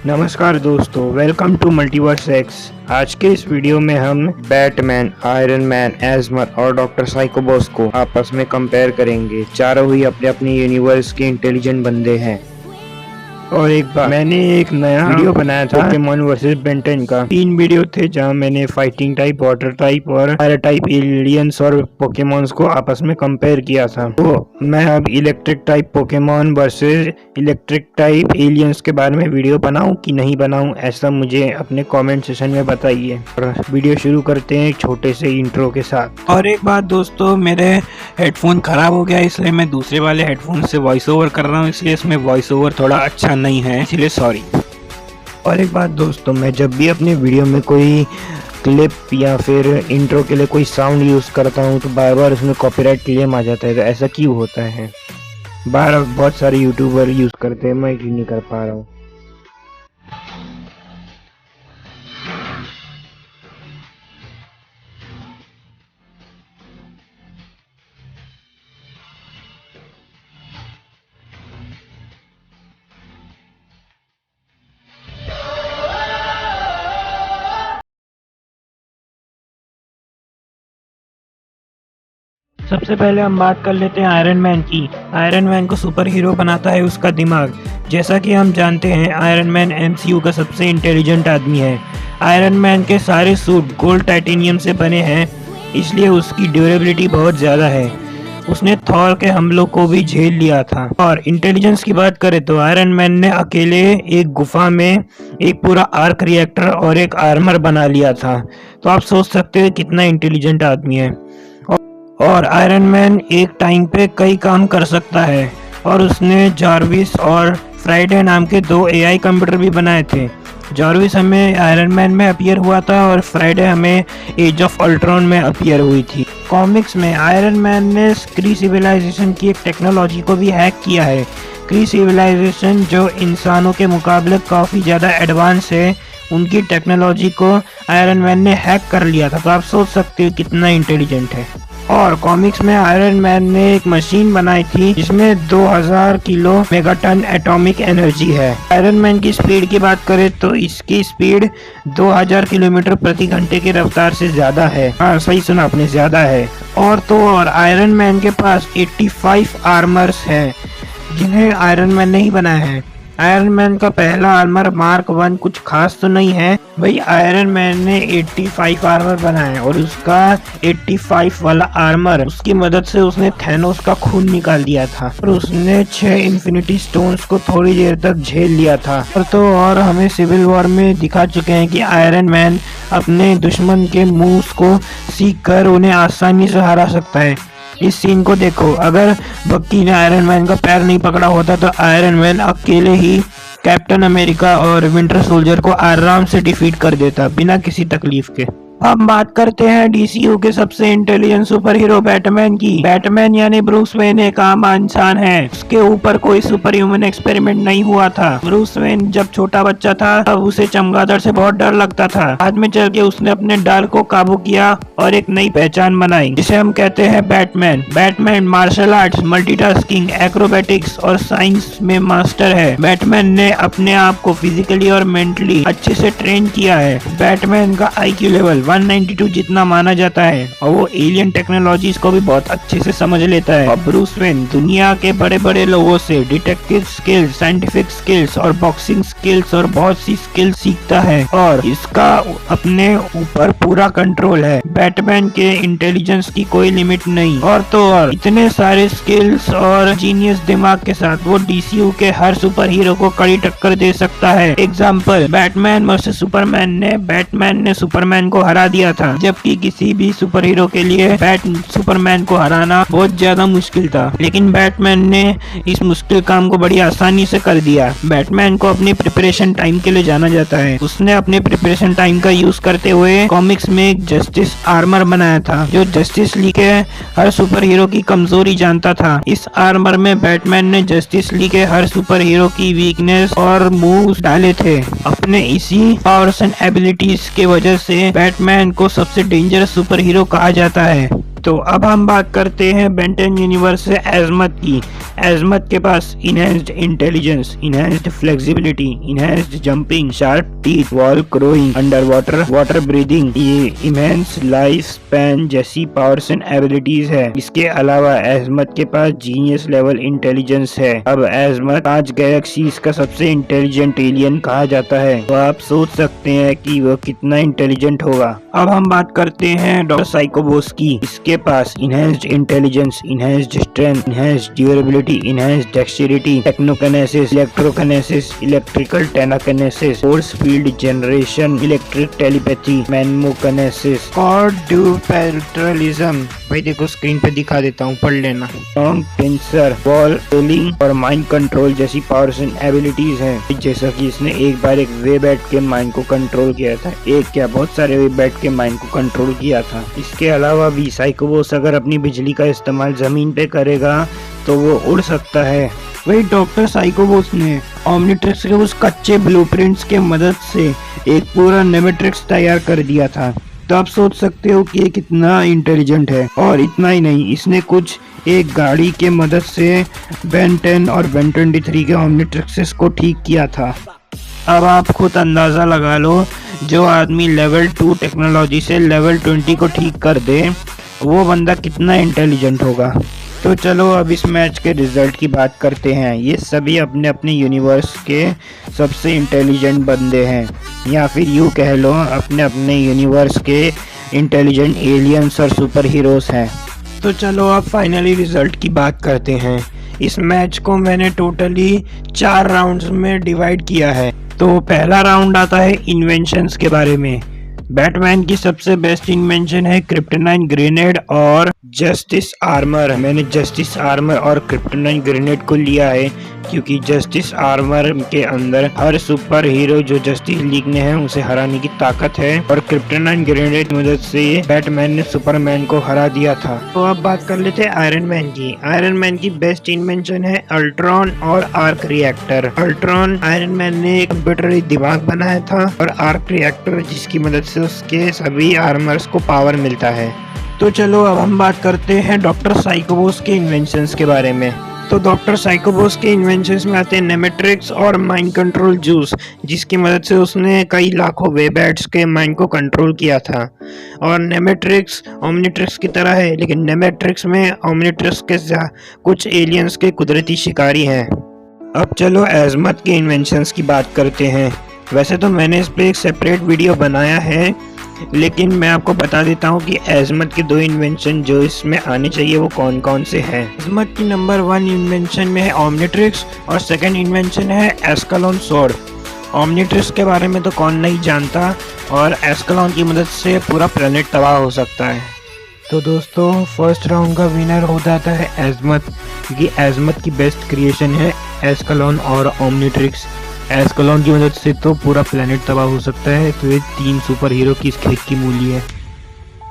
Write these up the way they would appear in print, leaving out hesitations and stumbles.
नमस्कार दोस्तों, welcome to multiverse x. आज के इस वीडियो में हम बैटमैन, आयरन मैन, एज़मर और डॉक्टर साइकोबॉस को आपस में कंपेयर करेंगे। चारों ही अपने अपने यूनिवर्स के इंटेलिजेंट बंदे हैं। और एक बार मैंने एक नया वीडियो बनाया था पोकेमॉन वर्सेस बेन 10 का। 3 वीडियो थे जहां मैंने फाइटिंग टाइप, वाटर टाइप और फायर टाइप एलियंस और पोकेमॉन्स को आपस में कंपेयर किया था। तो मैं अब electric type Pokemon versus electric type aliens के बारे में वीडियो बनाऊं कि नहीं बनाऊं, ऐसा मुझे अपने कमेंट सेशन में बताइए। और वीडियो शुरू करते हैं एक छोटे से इंट्रो के साथ। और एक बात दोस्तों, मेरे हेडफोन खराब हो गया, इसलिए मैं दूसरे वाले हेडफोन से वॉइस ओवर कर रहा हूँ, इसलिए इसमें वॉइस ओवर थोड़ा अच्छा नहीं है, इसलिए सॉरी। और एक बात दोस्तों, मैं जब भी अपने वीडियो में कोई क्लिप या फिर इंट्रो के लिए कोई साउंड यूज़ करता हूँ तो बार बार उसमें कॉपीराइट क्लेम आ जाता है। तो ऐसा क्यों होता है? बार बहुत सारे यूट्यूबर यूज़ करते हैं, मैं इसलिए नहीं कर पा रहा हूँ। सबसे पहले हम बात कर लेते हैं आयरन मैन की। आयरन मैन को सुपर हीरो बनाता है उसका दिमाग। जैसा कि हम जानते हैं, आयरन मैन एमसीयू का सबसे इंटेलिजेंट आदमी है। आयरन मैन के सारे सूट गोल्ड टाइटेनियम से बने हैं, इसलिए उसकी ड्यूरेबिलिटी बहुत ज़्यादा है। उसने थॉर के हमलों को भी झेल लिया था। और इंटेलिजेंस की बात करें तो आयरन मैन ने अकेले एक गुफा में एक पूरा आर्क रिएक्टर और एक आर्मर बना लिया था। तो आप सोच सकते हैं कितना इंटेलिजेंट आदमी है। और आयरन मैन एक टाइम पे कई काम कर सकता है। और उसने जार्विस और फ्राइडे नाम के 2 एआई कंप्यूटर भी बनाए थे। जार्विस हमें आयरन मैन में अपीयर हुआ था और फ्राइडे हमें एज ऑफ अल्ट्रॉन में अपीयर हुई थी। कॉमिक्स में आयरन मैन ने क्री सिविलाइजेशन की एक टेक्नोलॉजी को भी हैक किया है। क्री सिविलाइजेशन जो इंसानों के मुकाबले काफ़ी ज़्यादा एडवांस है, उनकी टेक्नोलॉजी को आयरन मैन ने हैक कर लिया था। तो आप सोच सकते हो कितना इंटेलिजेंट है। और कॉमिक्स में आयरन मैन ने एक मशीन बनाई थी जिसमें 2000 किलो मेगाटन एटॉमिक एनर्जी है। आयरन मैन की स्पीड की बात करें तो इसकी स्पीड 2000 किलोमीटर प्रति घंटे की रफ्तार से ज्यादा है। हाँ, सही सुना आपने, ज्यादा है। और आयरन मैन के पास 85 आर्मर्स है जिन्हें आयरन मैन ने ही बनाया है। आयरन मैन का पहला आर्मर मार्क 1 कुछ खास तो नहीं है भाई। आयरन मैन ने 85 आर्मर बनाए और उसका 85 वाला आर्मर, उसकी मदद से उसने थैनोस का खून निकाल दिया था और उसने 6 इन्फिनिटी स्टोन्स को थोड़ी देर तक झेल लिया था। और हमें सिविल वॉर में दिखा चुके हैं कि आयरन मैन अपने दुश्मन के मूव्स को सीख कर उन्हें आसानी से हरा सकता है। इस सीन को देखो, अगर बक्की ने आयरन मैन का पैर नहीं पकड़ा होता तो आयरन मैन अकेले ही कैप्टन अमेरिका और विंटर सोल्जर को आराम से डिफीट कर देता बिना किसी तकलीफ के। अब बात करते हैं डीसीयू के सबसे इंटेलिजेंट सुपर हीरो बैटमैन की। बैटमैन यानी ब्रूस वेन एक आम इंसान है, उसके ऊपर कोई सुपर ह्यूमन एक्सपेरिमेंट नहीं हुआ था। ब्रूस वेन जब छोटा बच्चा था तब उसे चमगादड़ से बहुत डर लगता था। बाद में चल के उसने अपने डर को काबू किया और एक नई पहचान बनाई जिसे हम कहते हैं Batman. Batman martial arts, multitasking, acrobatics और साइंस में मास्टर है। बैटमैन ने अपने आप को फिजिकली और मेंटली अच्छे से ट्रेन किया है। बैटमैन का आईक्यू लेवल 192 जितना माना जाता है और वो एलियन टेक्नोलॉजीज को भी बहुत अच्छे से समझ लेता है। और ब्रूस वेन दुनिया के बड़े बड़े लोगों से डिटेक्टिव स्किल्स, साइंटिफिक स्किल्स और बॉक्सिंग स्किल्स और बहुत सी स्किल्स सीखता है और इसका अपने ऊपर पूरा कंट्रोल है। बैटमैन के इंटेलिजेंस की कोई लिमिट नहीं। और इतने सारे स्किल्स और जीनियस दिमाग के साथ वो डीसीयू के हर सुपर हीरो को कड़ी टक्कर दे सकता है। एग्जाम्पल, बैटमैन वर्सेस बैटमैन ने सुपरमैन को हरा दिया था, जबकि किसी भी सुपर हीरो के लिए सुपरमैन को हराना बहुत ज्यादा मुश्किल था, लेकिन बैटमैन ने इस मुश्किल काम को बड़ी आसानी से कर दिया। बैटमैन को अपनी प्रिपरेशन टाइम के लिए जाना जाता है। उसने अपने प्रिपरेशन टाइम का यूज करते हुए कॉमिक्स में एक जस्टिस आर्मर बनाया था जो जस्टिस लीग के हर सुपर हीरो की कमजोरी जानता था। इस आर्मर में बैटमैन ने जस्टिस लीग के हर सुपर हीरो की वीकनेस और मूव्स डाले थे। अपने इसी पावर्स एंड एबिलिटीज के वजह से बैटमैन को सबसे डेंजरस सुपर हीरो कहा जाता है। तो अब हम बात करते हैं बेंटन यूनिवर्स से एजमत की। एजमत के पास enhanced intelligence, enhanced flexibility, enhanced jumping, sharp teeth, wall crawling, underwater breathing, ये इमेंस लाइफ स्पैन जैसी पावर्स एंड एबिलिटीज है। इसके अलावा एजमत के पास जीनियस लेवल इंटेलिजेंस है। अब एजमत 5 गैलेक्सीज का सबसे इंटेलिजेंट एलियन कहा जाता है, तो आप सोच सकते हैं कि वो कितना इंटेलिजेंट होगा। अब हम बात करते हैं डॉक्टर साइकोबोस की। इसके पास enhanced intelligence, enhanced strength, enhanced durability, enhanced dexterity, technokinesis, electrokinesis, electrical terrakinesis, force field generation, electric telepathy, mnemokinesis, quadrupedalism, भाई देखो स्क्रीन पे दिखा देता हूँ, पढ़ लेना, लॉन्ग टेंसर, वॉल रोलिंग और माइंड कंट्रोल जैसी पावर्स एंड एबिलिटीज हैं। जैसा कि इसने एक बार एक वे बैठ के माइंड को कंट्रोल किया था, एक क्या बहुत सारे वे बैठ के माइंड को कंट्रोल किया था। इसके अलावा भी साइकोबोस अगर अपनी बिजली का इस्तेमाल जमीन पे करेगा तो वो उड़ सकता है। वही डॉक्टर साइकोबोस ने ओमनिट्रिक्स के उस कच्चे ब्लूप्रिंट्स के मदद से एक पूरा नेमेट्रिक्स तैयार कर दिया था। तो आप सोच सकते हो कि ये कितना इंटेलिजेंट है। और इतना ही नहीं, इसने कुछ एक गाड़ी के मदद से बेन 10 और बेन 23 के ओमनिट्रिक्सेस को ठीक किया था। अब आप खुद अंदाज़ा लगा लो, जो आदमी लेवल 2 टेक्नोलॉजी से लेवल 20 को ठीक कर दे, वो बंदा कितना इंटेलिजेंट होगा। तो चलो अब इस मैच के रिजल्ट की बात करते हैं। ये सभी अपने अपने यूनिवर्स के सबसे इंटेलिजेंट बंदे हैं, या फिर यूँ कह लो अपने अपने यूनिवर्स के इंटेलिजेंट एलियंस और सुपर हीरोज हैं। तो चलो अब फाइनली रिजल्ट की बात करते हैं। इस मैच को मैंने टोटली 4 राउंड्स में डिवाइड किया है। तो पहला राउंड आता है इन्वेंशंस के बारे में। बैटमैन की सबसे बेस्ट इन्वेंशन है क्रिप्टोनाइट ग्रेनेड और जस्टिस आर्मर। मैंने जस्टिस आर्मर और क्रिप्टोनाइट ग्रेनेड को लिया है क्योंकि जस्टिस आर्मर के अंदर हर सुपर हीरो जो जस्टिस लीग में है उसे हराने की ताकत है, और क्रिप्टोनाइट ग्रेनेड की मदद से बैटमैन ने सुपरमैन को हरा दिया था। तो अब बात कर लेते हैं आयरन मैन की। आयरन मैन की बेस्ट इन्वेंशन है अल्ट्रॉन और arc reactor. Ultron iron man ने एक कंप्यूटरी दिमाग बनाया था, और आर्क रिएक्टर जिसकी मदद से उसके सभी आर्मर्स को पावर मिलता है। तो चलो अब हम बात करते हैं डॉक्टर साइकोबोस के इन्वेंशंस के बारे में। तो डॉक्टर साइकोबोस के इन्वेंशंस में आते हैं नेमेट्रिक्स और माइंड कंट्रोल जूस, जिसकी मदद से उसने कई लाखों वेबैट्स के माइंड को कंट्रोल किया था। और नेमेट्रिक्स ओमनिट्रिक्स की तरह है, लेकिन नेमेट्रिक्स में ओमनिट्रिक्स के कुछ एलियंस के कुदरती शिकारी हैं। अब चलो एजमत के इन्वेंशंस की बात करते हैं। वैसे तो मैंने इस पर एक सेपरेट वीडियो बनाया है, लेकिन मैं आपको बता देता हूँ कि एजमत के 2 इन्वेंशन जो इसमें आने चाहिए वो कौन कौन से हैं। एजमत की नंबर 1 इन्वेंशन में है ओमनिट्रिक्स, और सेकंड इन्वेंशन है एस्कलोन स्वॉर्ड। ओमनिट्रिक्स के बारे में तो कौन नहीं जानता, और एस्कलोन की मदद से पूरा प्लेनेट तबाह हो सकता है। तो दोस्तों फर्स्ट राउंड का विनर हो जाता है एजमत, क्योंकि एजमत की बेस्ट क्रिएशन है एस्कलोन और ओमनिट्रिक्स। एस्कलोन की मदद से तो पूरा प्लेनेट तबाह हो सकता है, तो ये 3 सुपर हीरो की इस खेत की मूली है।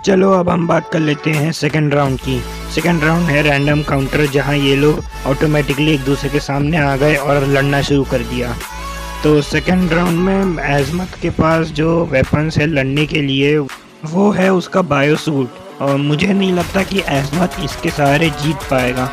चलो अब हम बात कर लेते हैं सेकंड राउंड की। सेकंड राउंड है रैंडम काउंटर, जहां ये लोग ऑटोमेटिकली एक दूसरे के सामने आ गए और लड़ना शुरू कर दिया। तो सेकंड राउंड में एजमत के पास जो वेपन्स है लड़ने के लिए वो है उसका बायोसूट, और मुझे नहीं लगता कि एजमत इसके सहारे जीत पाएगा।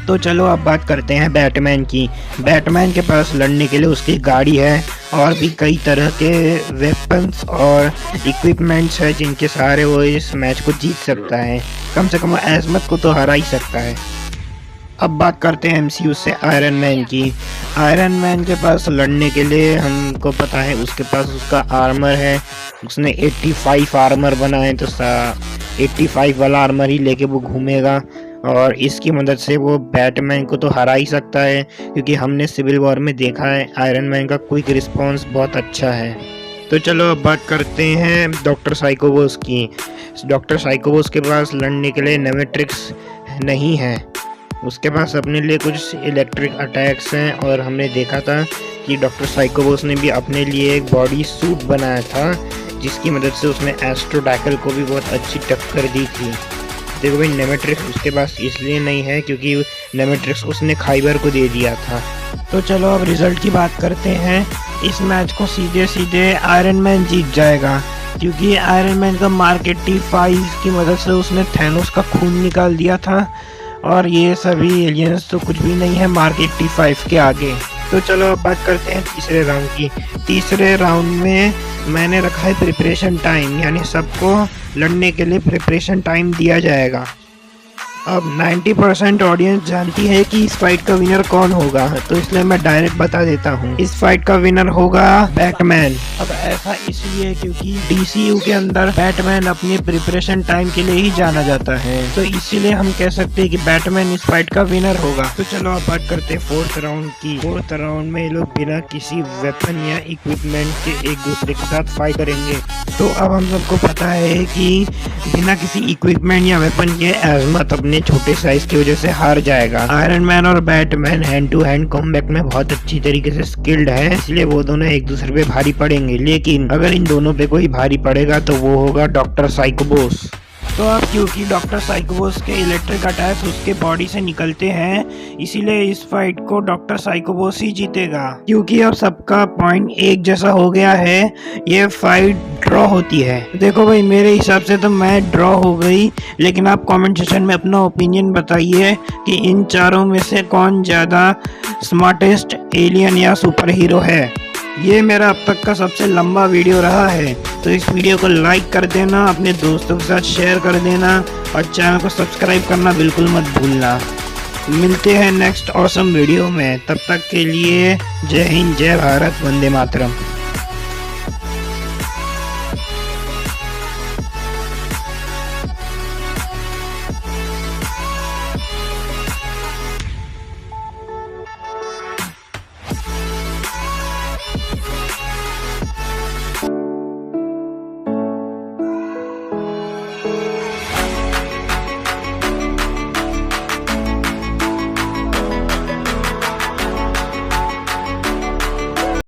तो चलो अब बात करते हैं बैटमैन की। बैटमैन के पास लड़ने के लिए उसकी गाड़ी है, और भी कई तरह के वेपन्स और इक्विपमेंट्स है जिनके सहारे वो इस मैच को जीत सकता है। कम से कम एजमत को तो हरा ही सकता है। अब बात करते हैं एमसीयू से आयरन मैन की। आयरन मैन के पास लड़ने के लिए हमको पता है उसके पास उसका आर्मर है, उसने 85 आर्मर बनाए, तो 85 वाला आर्मर ही लेके वो घूमेगा, और इसकी मदद से वो बैटमैन को तो हरा ही सकता है, क्योंकि हमने सिविल वॉर में देखा है आयरन मैन का क्विक रिस्पॉन्स बहुत अच्छा है। तो चलो अब बात करते हैं डॉक्टर साइकोबोस की। डॉक्टर साइकोबोस के पास लड़ने के लिए नेमेट्रिक्स नहीं है, उसके पास अपने लिए कुछ इलेक्ट्रिक अटैक्स हैं, और हमने देखा था कि डॉक्टर साइकोबोस ने भी अपने लिए एक बॉडी सूट बनाया था, जिसकी मदद से उसने एस्ट्रोडैकल को भी बहुत अच्छी टक्कर दी थी। देखो भाई नेमेट्रिक्स उसके पास इसलिए नहीं है क्योंकि नेमेट्रिक्स उसने खाइबर को दे दिया था। तो चलो अब रिजल्ट की बात करते हैं। इस मैच को सीधे सीधे आयरन मैन जीत जाएगा, क्योंकि आयरन मैन का मार्क 85 की मदद से उसने थैनोस का खून निकाल दिया था और ये सभी एलियंस तो कुछ भी नहीं है मार्क 85 के आगे। तो चलो अब बात करते हैं तीसरे राउंड की। तीसरे राउंड में मैंने रखा है प्रिपरेशन टाइम, यानी सबको लड़ने के लिए प्रिपरेशन टाइम दिया जाएगा। अब 90% ऑडियंस जानती है कि इस फाइट का विनर कौन होगा, तो इसलिए मैं डायरेक्ट बता देता हूँ, इस फाइट का विनर होगा बैटमैन। अब ऐसा इसलिए क्योंकि DCU के अंदर बैटमैन अपने प्रिपरेशन टाइम के लिए ही जाना जाता है, तो इसीलिए हम कह सकते हैं कि बैटमैन इस फाइट का विनर होगा। तो चलो अब बात करते हैं फोर्थ राउंड की। फोर्थ राउंड में ये लोग बिना किसी वेपन या इक्विपमेंट के एक दूसरे के साथ फाइट करेंगे। तो अब हम सबको पता है कि बिना किसी इक्विपमेंट या वेपन के एज़मथ अपने छोटे साइज की वजह से हार जाएगा। आयरन मैन और Batman hand to hand combat में बहुत अच्छी तरीके से स्किल्ड है, इसलिए वो दोनों एक दूसरे पे भारी पड़ेंगे। लेकिन अगर इन दोनों पे कोई भारी पड़ेगा तो वो होगा डॉक्टर साइकोबॉस। तो अब क्योंकि डॉक्टर साइकोबॉस के इलेक्ट्रिक अटैक्स उसके बॉडी से निकलते हैं, इसीलिए इस फाइट को डॉक्टर साइकोबॉस ही जीतेगा। क्योंकि अब सबका पॉइंट एक जैसा हो गया है, ये फाइट ड्रॉ होती है। देखो भाई, मेरे हिसाब से तो मैच ड्रॉ हो गई, लेकिन आप कमेंट सेक्शन में अपना ओपिनियन बताइए कि इन चारों में से कौन ज़्यादा स्मार्टेस्ट एलियन या सुपर हीरो है। ये मेरा अब तक का सबसे लंबा वीडियो रहा है, तो इस वीडियो को लाइक कर देना, अपने दोस्तों के साथ शेयर कर देना और चैनल को सब्सक्राइब करना बिल्कुल मत भूलना। मिलते हैं नेक्स्ट ऑसम वीडियो में, तब तक के लिए जय हिंद, जय भारत, वंदे मातरम।